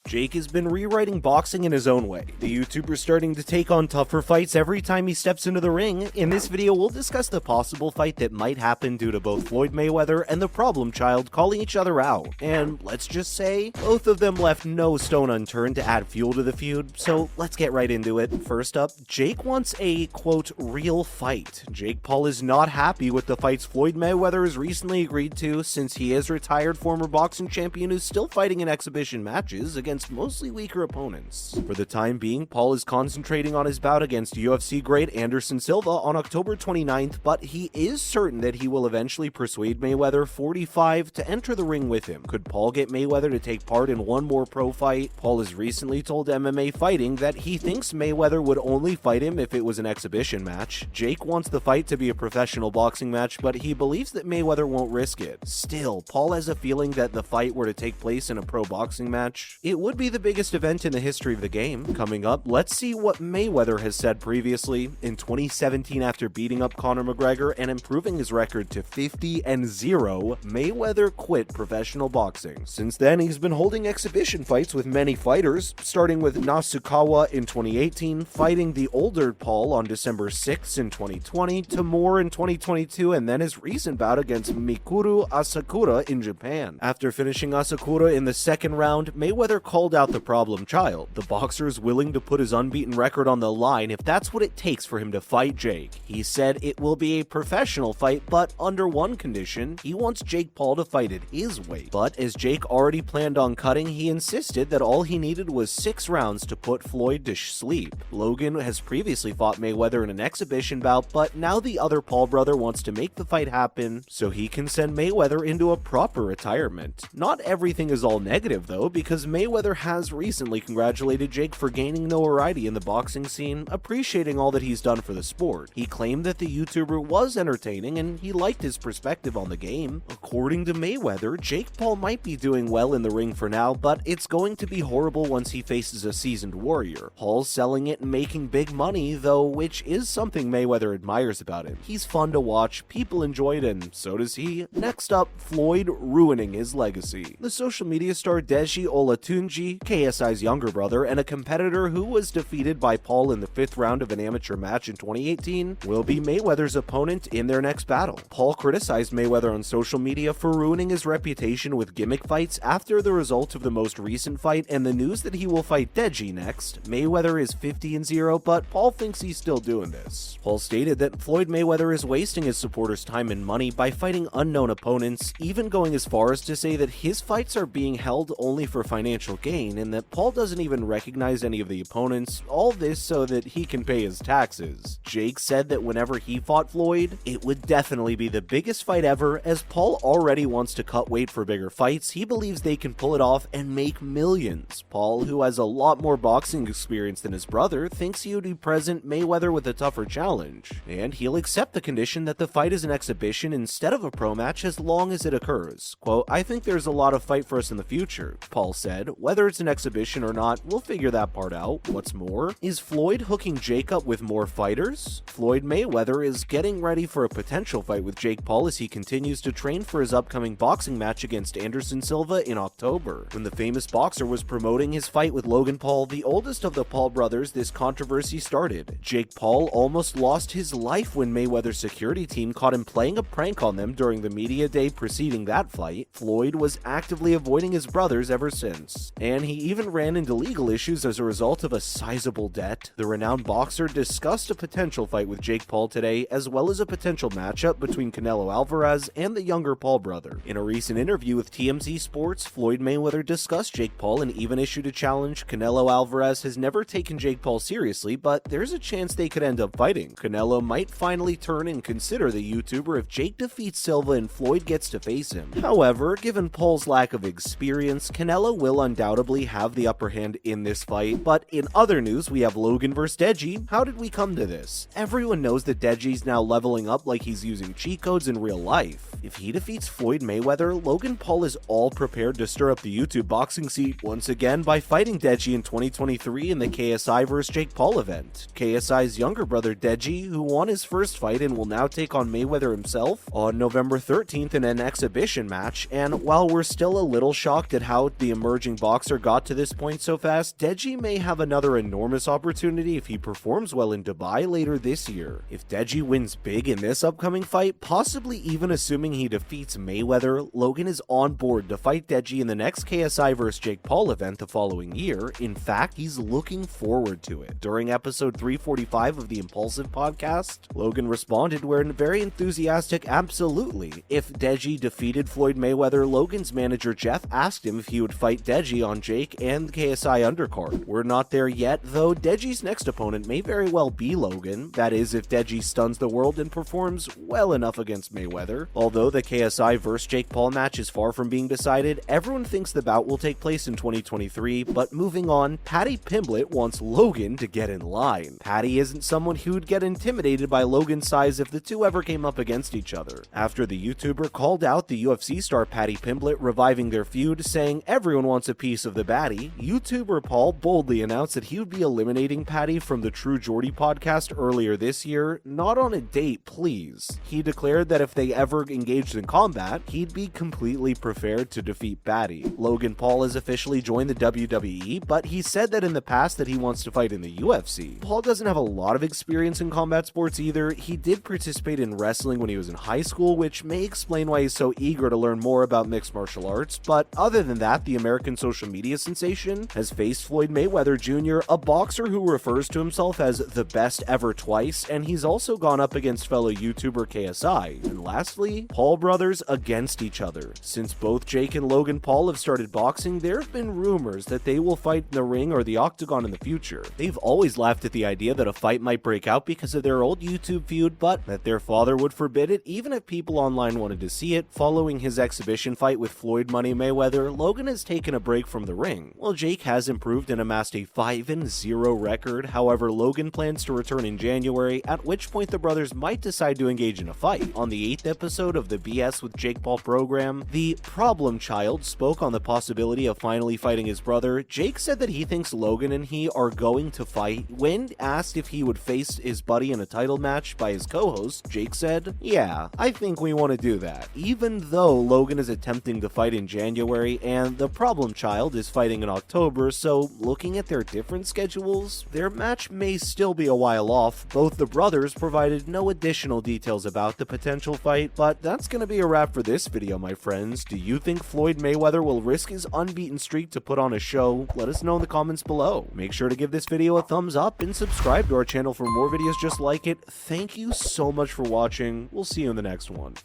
Jake has been rewriting boxing in his own way. The YouTuber's starting to take on tougher fights every time he steps into the ring. In this video, we'll discuss the possible fight that might happen due to both Floyd Mayweather and the problem child calling each other out. And let's just say, both of them left no stone unturned to add fuel to the feud, so let's get right into it. First up, Jake wants a, quote, real fight. Jake Paul is not happy with the fights Floyd Mayweather has recently agreed to, since he is retired former boxing champion who's still fighting in exhibition matches against mostly weaker opponents. For the time being, Paul is concentrating on his bout against UFC great Anderson Silva on October 29th, but he is certain that he will eventually persuade Mayweather, 45, to enter the ring with him. Could Paul get Mayweather to take part in one more pro fight? Paul has recently told MMA Fighting that he thinks Mayweather would only fight him if it was an exhibition match. Jake wants the fight to be a professional boxing match, but he believes that Mayweather won't risk it. Still, Paul has a feeling that the fight were to take place in a pro boxing match, it would be the biggest event in the history of the game. Coming up, let's see what Mayweather has said previously. In 2017, after beating up Conor McGregor and improving his record to 50-0, Mayweather quit professional boxing. Since then, he's been holding exhibition fights with many fighters, starting with Nasukawa in 2018, fighting the older Paul on December 6 in 2020, to more in 2022, and then his recent bout against Miru Asakura in Japan. After finishing Asakura in the second round, Mayweather called out the problem child. The boxer is willing to put his unbeaten record on the line if that's what it takes for him to fight Jake. He said it will be a professional fight, but under one condition: he wants Jake Paul to fight at his weight. But as Jake already planned on cutting, he insisted that all he needed was 6 rounds to put Floyd to sleep. Logan has previously fought Mayweather in an exhibition bout, but now the other Paul brother wants to make the fight happen so he can send Mayweather into a proper retirement. Not everything is all negative though, because Mayweather has recently congratulated Jake for gaining notoriety in the boxing scene, appreciating all that he's done for the sport. He claimed that the YouTuber was entertaining and he liked his perspective on the game. According to Mayweather, Jake Paul might be doing well in the ring for now, but it's going to be horrible once he faces a seasoned warrior. Paul's selling it and making big money though, which is something Mayweather admires about him. He's fun to watch, people enjoy it, and so does he. Next up, Floyd ruining his legacy. The social media star Deji Olatunji, KSI's younger brother and a competitor who was defeated by Paul in the 5th round of an amateur match in 2018, will be Mayweather's opponent in their next battle. Paul criticized Mayweather on social media for ruining his reputation with gimmick fights after the result of the most recent fight and the news that he will fight Deji next. Mayweather is 50-0, but Paul thinks he's still doing this. Paul stated that Floyd Mayweather is wasting his supporters' time and money by fighting unknown opponents, even going as far as to say that his fights are being held only for financial gain and that Paul doesn't even recognize any of the opponents, all this so that he can pay his taxes. Jake said that whenever he fought Floyd, it would definitely be the biggest fight ever, as Paul already wants to cut weight for bigger fights. He believes they can pull it off and make millions. Paul, who has a lot more boxing experience than his brother, thinks he would present Mayweather with a tougher challenge, and he'll accept the condition that the fight is an exhibition instead of a pro match as long as it occurs. Quote, "I think there's a lot of fight for us in the future," Paul said. "Whether it's an exhibition or not, we'll figure that part out. What's more, is Floyd hooking Jake up with more fighters?" Floyd Mayweather is getting ready for a potential fight with Jake Paul as he continues to train for his upcoming boxing match against Anderson Silva in October. When the famous boxer was promoting his fight with Logan Paul, the oldest of the Paul brothers, this controversy started. Jake Paul almost lost his life when Mayweather's security team caught him playing a prank on them during the media day preceding that fight. Floyd was actively avoiding his brothers ever since, and he even ran into legal issues as a result of a sizable debt. The renowned boxer discussed a potential fight with Jake Paul today, as well as a potential matchup between Canelo Alvarez and the younger Paul brother. In a recent interview with TMZ Sports, Floyd Mayweather discussed Jake Paul and even issued a challenge. Canelo Alvarez has never taken Jake Paul seriously, but there's a chance they could end up fighting. Canelo might finally turn and consider the YouTuber if Jake defeats Silva and Floyd gets to face him. However, given Paul's lack of experience, Canelo will undoubtedly have the upper hand in this fight. But in other news, we have Logan vs Deji. How did we come to this? Everyone knows that Deji's now leveling up like he's using cheat codes in real life. If he defeats Floyd Mayweather, Logan Paul is all prepared to stir up the YouTube boxing scene once again by fighting Deji in 2023 in the KSI vs Jake Paul event. KSI's younger brother Deji, who won his first fight and will now take on Mayweather himself on November 13th in an exhibition match. And while we're still a little shocked at how the emerging boxing boxer got to this point so fast, Deji may have another enormous opportunity if he performs well in Dubai later this year. If Deji wins big in this upcoming fight, possibly even assuming he defeats Mayweather, Logan is on board to fight Deji in the next KSI vs Jake Paul event the following year. In fact, he's looking forward to it. During episode 345 of the Impulsive podcast, Logan responded we're very enthusiastic, absolutely. If Deji defeated Floyd Mayweather, Logan's manager Jeff asked him if he would fight Deji on Jake and the KSI undercard. We're not there yet, though Deji's next opponent may very well be Logan. That is, if Deji stuns the world and performs well enough against Mayweather. Although the KSI vs Jake Paul match is far from being decided, everyone thinks the bout will take place in 2023, but moving on, Paddy Pimblett wants Logan to get in line. Paddy isn't someone who'd get intimidated by Logan's size if the two ever came up against each other. After the YouTuber called out the UFC star Paddy Pimblett, reviving their feud, saying everyone wants a piece of the baddie, YouTuber Paul boldly announced that he would be eliminating Paddy from the True Geordie podcast earlier this year, not on a date, please. He declared that if they ever engaged in combat, he'd be completely prepared to defeat Paddy. Logan Paul has officially joined the WWE, but he said that in the past that he wants to fight in the UFC. Paul doesn't have a lot of experience in combat sports either. He did participate in wrestling when he was in high school, which may explain why he's so eager to learn more about mixed martial arts, but other than that, the American social media sensation has faced Floyd Mayweather Jr., a boxer who refers to himself as the best ever twice, and he's also gone up against fellow YouTuber KSI. And lastly, Paul brothers against each other. Since both Jake and Logan Paul have started boxing, there have been rumors that they will fight in the ring or the octagon in the future. They've always laughed at the idea that a fight might break out because of their old YouTube feud, but that their father would forbid it even if people online wanted to see it. Following his exhibition fight with Floyd Money Mayweather, Logan has taken a break from the ring. While Jake has improved and amassed a 5-0 record, however, Logan plans to return in January, at which point the brothers might decide to engage in a fight. On the 8th episode of the BS with Jake Paul program, the problem child spoke on the possibility of finally fighting his brother. Jake said that he thinks Logan and he are going to fight. When asked if he would face his buddy in a title match by his co-host, Jake said, "Yeah, I think we want to do that." Even though Logan is attempting to fight in January and the problem child is fighting in October, so looking at their different schedules, their match may still be a while off. Both the brothers provided no additional details about the potential fight, but that's gonna be a wrap for this video, my friends. Do you think Floyd Mayweather will risk his unbeaten streak to put on a show? Let us know in the comments below. Make sure to give this video a thumbs up and subscribe to our channel for more videos just like it. Thank you so much for watching. We'll see you in the next one.